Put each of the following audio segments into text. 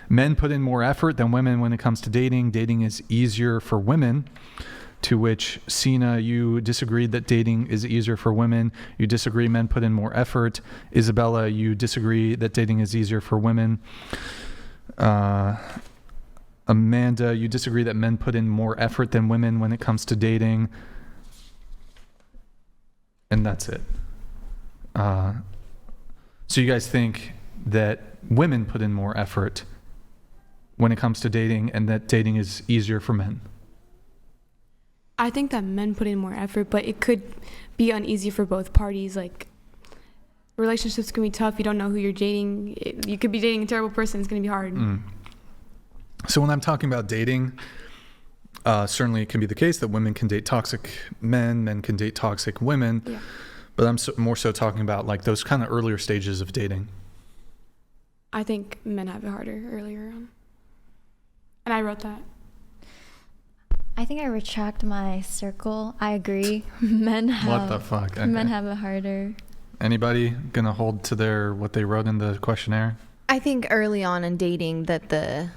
Men put in more effort than women when it comes to dating. Dating is easier for women. To which, Sina, you disagreed that dating is easier for women. You disagree men put in more effort. Isabella, you disagree that dating is easier for women. Amanda, you disagree that men put in more effort than women when it comes to dating. And that's it. So you guys think that women put in more effort when it comes to dating and that dating is easier for men? I think that men put in more effort, but it could be uneasy for both parties. Like, relationships can be tough. You don't know who you're dating. You could be dating a terrible person. It's going to be hard. So when I'm talking about dating, certainly it can be the case that women can date toxic men, men can date toxic women. Yeah. But I'm more so talking about like those kind of earlier stages of dating. I think men have it harder earlier on. And I wrote that. I think I retract my circle. I agree. Men have what the fuck? Okay. Men have it harder. Anybody gonna hold to what they wrote in the questionnaire? I think early on in dating that the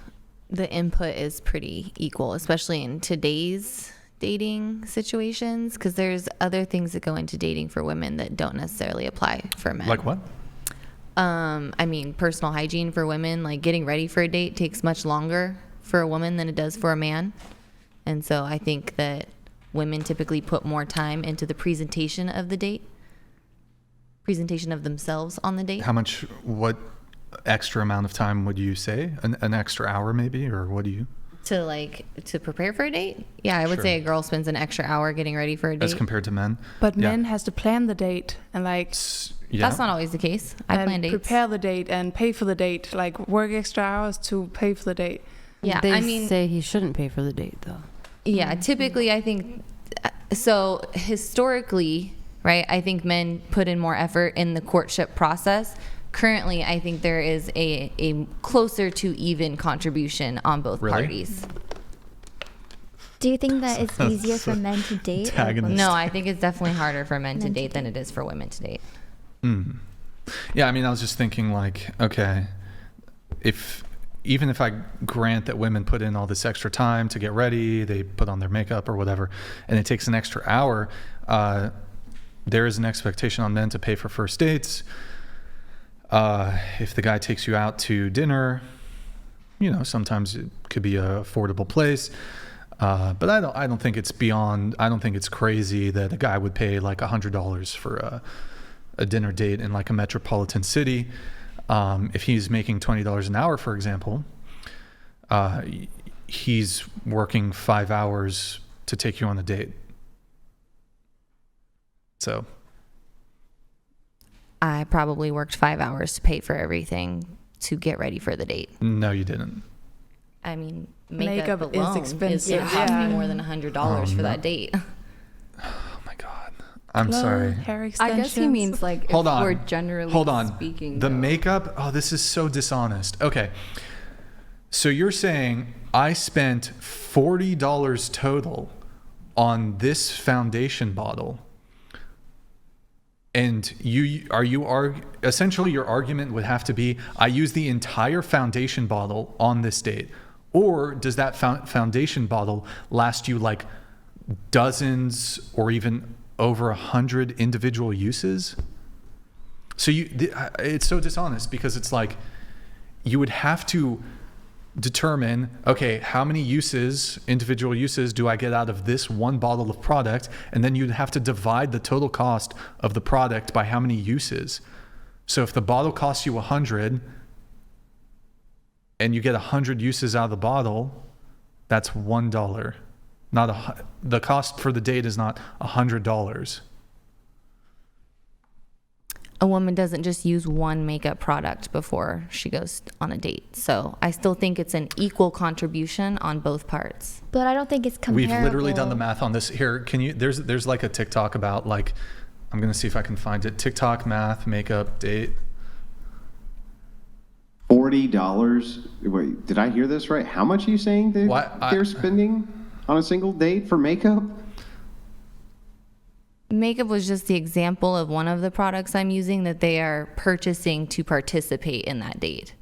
input is pretty equal, especially in today's dating situations, because there's other things that go into dating for women that don't necessarily apply for men. Like what? I mean, personal hygiene for women, like getting ready for a date takes much longer for a woman than it does for a man. And so I think that women typically put more time into the presentation of the date, presentation of themselves on the date. What extra amount of time would you say? An extra hour maybe? Or what do you? To prepare for a date? Yeah, I would say a girl spends an extra hour getting ready for a date. As compared to men? But men has to plan the date and That's not always the case. I plan dates. Prepare the date and pay for the date, like work extra hours to pay for the date. Yeah, they say he shouldn't pay for the date though. Yeah, typically I think, so historically, right, I think men put in more effort in the courtship process. Currently, I think there is a closer to even contribution on both parties. Do you think that it's easier for men to date? No, I think it's definitely harder for men to date than it is for women to date. Yeah, I mean, I was just thinking like, okay, even if I grant that women put in all this extra time to get ready, they put on their makeup or whatever, and it takes an extra hour, there is an expectation on men to pay for first dates. If the guy takes you out to dinner, sometimes it could be an affordable place. But I don't think it's crazy that a guy would pay like $100 for a dinner date in like a metropolitan city. If he's making $20 an hour, for example, he's working 5 hours to take you on a date. So I probably worked 5 hours to pay for everything to get ready for the date. No, you didn't. I mean, makeup alone is expensive. It's going to cost me more than $100 for that date. Oh my God. I'm sorry. Hair I guess he means like if we're generally speaking. The makeup, this is so dishonest. Okay. So you're saying I spent $40 total on this foundation bottle, and essentially your argument would have to be I use the entire foundation bottle on this date, or does that foundation bottle last you like dozens or even over 100 individual uses? So it's so dishonest because it's like you would have to determine, okay, how many individual uses do I get out of this one bottle of product? And then you'd have to divide the total cost of the product by how many uses. So if the bottle costs you 100 and you get 100 uses out of the bottle, that's $1. The cost for the date is not $100. A woman doesn't just use one makeup product before she goes on a date. So I still think it's an equal contribution on both parts. But I don't think it's comparable. We've literally done the math on this. Here, there's like a TikTok about like, I'm going to see if I can find it. TikTok math, makeup, date. $40. Wait, did I hear this right? How much are you saying they're spending on a single date for makeup? Makeup was just the example of one of the products I'm using that they are purchasing to participate in that date.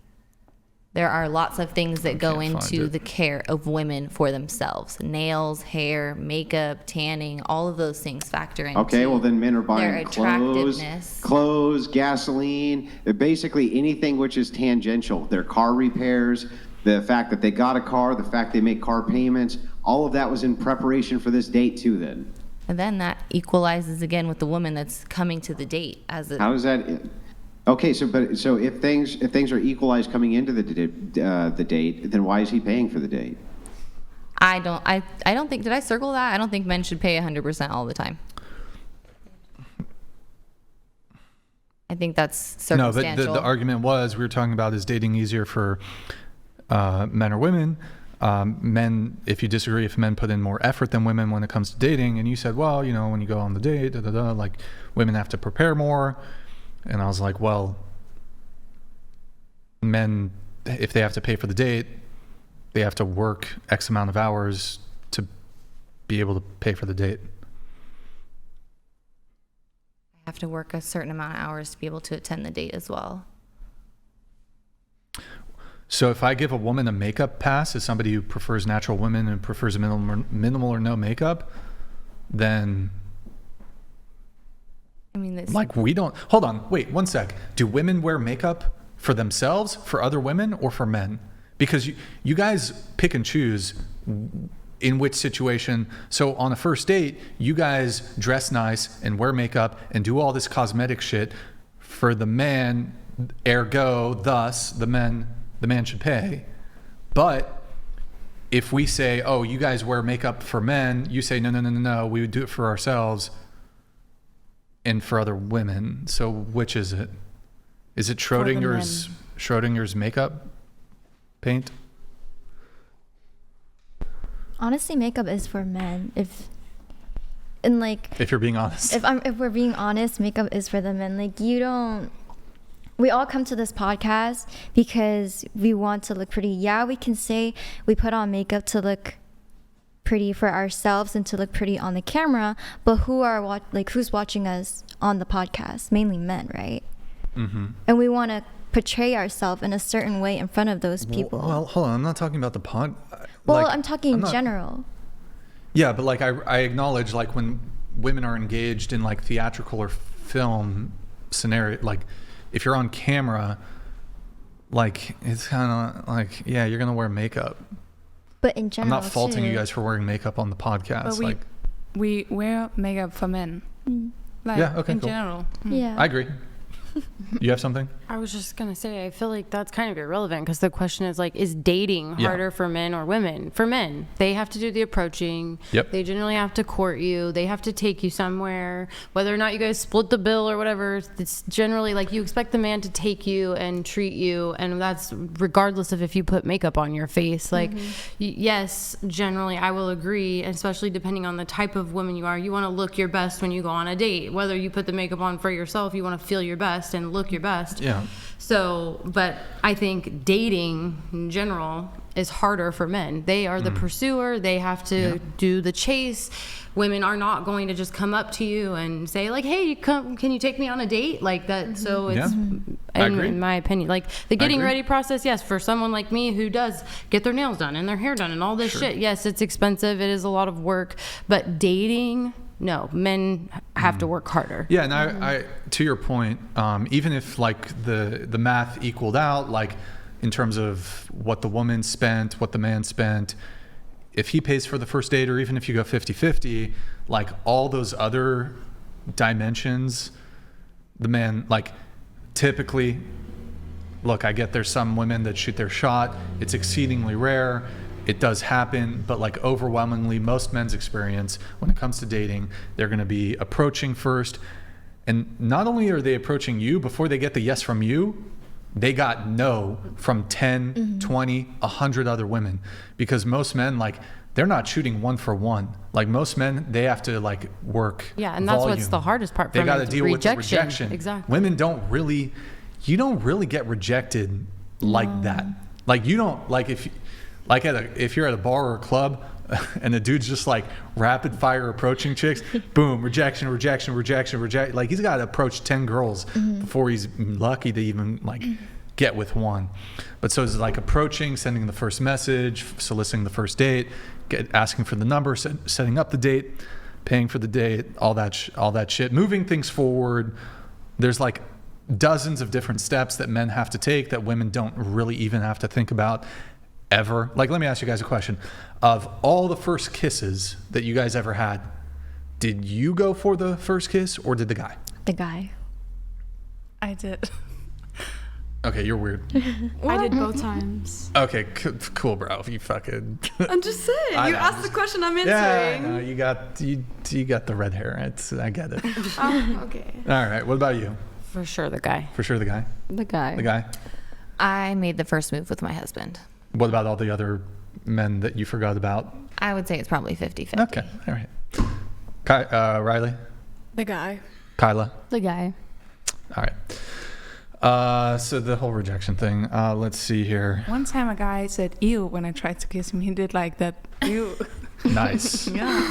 There are lots of things that go into the care of women for themselves. Nails, hair, makeup, tanning, all of those things factor into Okay, well then men are buying their attractiveness. clothes, gasoline, basically anything which is tangential. Their car repairs, the fact that they got a car, the fact they make car payments, all of that was in preparation for this date too then. And then that equalizes again with the woman that's coming to the date as a... How does that... Okay, so if things are equalized coming into the date, then why is he paying for the date? I don't think, did I circle that? I don't think men should pay 100% all the time. I think that's circumstantial. No, but the argument was, we were talking about, is dating easier for men or women? Men, if you disagree, if men put in more effort than women when it comes to dating, and you said, well, you know, when you go on the date, like women have to prepare more. And I was like, well, men, if they have to pay for the date, they have to work X amount of hours to be able to pay for the date. I have to work a certain amount of hours to be able to attend the date as well. So if I give a woman a makeup pass as somebody who prefers natural women and prefers minimal or no makeup, then... I mean, like, we don't... Hold on, wait, one sec. Do women wear makeup for themselves, for other women, or for men? Because you guys pick and choose in which situation. So on a first date, you guys dress nice and wear makeup and do all this cosmetic shit for the man, ergo, thus, the man should pay. But if we say, oh, you guys wear makeup for men, you say, no, we would do it for ourselves and for other women. So which is it? Is it Schrodinger's makeup paint? Honestly, makeup is for men. If you're being honest. If we're being honest, makeup is for the men. Like, we all come to this podcast because we want to look pretty. Yeah, we can say we put on makeup to look pretty for ourselves and to look pretty on the camera, but who's watching us on the podcast? Mainly men, right? Mm-hmm. And we want to portray ourselves in a certain way in front of those people. Well, hold on, I'm not talking about the pod. Well, I'm talking in general. Yeah, but like I acknowledge, like, when women are engaged in like theatrical or film scenario, like if you're on camera, like it's kind of like, yeah, you're gonna wear makeup. But in general, I'm not faulting you guys for wearing makeup on the podcast. But we wear makeup for men. Yeah, okay, in cool. general. Yeah, I agree. You have something? I was just going to say, I feel like that's kind of irrelevant because the question is, like, is dating harder for men or women? For men, they have to do the approaching. Yep. They generally have to court you. They have to take you somewhere. Whether or not you guys split the bill or whatever, it's generally like you expect the man to take you and treat you. And that's regardless of if you put makeup on your face. Like, yes, generally I will agree, especially depending on the type of woman you are. You want to look your best when you go on a date. Whether you put the makeup on for yourself, you want to feel your best and look your best. Yeah. So, but I think dating in general is harder for men. They are the pursuer. They have to do the chase. Women are not going to just come up to you and say, like, hey, can you take me on a date? Like that. So it's, in my opinion, like the getting ready process, yes, for someone like me who does get their nails done and their hair done and all this shit, yes, it's expensive. It is a lot of work. But dating, no, men have to work harder. Yeah, and I to your point, even if like the math equaled out, like in terms of what the woman spent, what the man spent, if he pays for the first date, or even if you go 50-50, like all those other dimensions, the man, like typically, look, I get there's some women that shoot their shot. It's exceedingly rare. It does happen, but like overwhelmingly, most men's experience when it comes to dating, they're going to be approaching first. And not only are they approaching you, before they get the yes from you, they got no from 10, 20, 100 other women. Because most men, like, they're not shooting one for one. Like most men, they have to like work. Yeah, and that's what's the hardest part for them. They got to deal with the rejection. rejection. Exactly. Women you don't really get rejected like that. Like you don't, like if you're at a bar or a club and the dude's just like rapid fire approaching chicks, boom, rejection. Like he's got to approach 10 girls before he's lucky to even like get with one. But so it's like approaching, sending the first message, soliciting the first date, asking for the number, setting up the date, paying for the date, all that shit, moving things forward. There's like dozens of different steps that men have to take that women don't really even have to think about ever. Like, let me ask you guys a question. Of all the first kisses that you guys ever had, did you go for the first kiss or did the guy? The guy. I did. Okay, you're weird. I did both times. Okay, cool, bro. You fucking. I'm just saying. You asked the question, I'm answering. Yeah, you got the red hair. I get it. Okay. All right. What about you? For sure, the guy. For sure, the guy. The guy. The guy. I made the first move with my husband. What about all the other men that you forgot about? I would say it's probably 50-50. Okay. All right. Riley. The guy. Kyla. The guy. All right. So the whole rejection thing. Let's see here. One time a guy said ew when I tried to kiss him. He did like that ew. Nice. Yeah.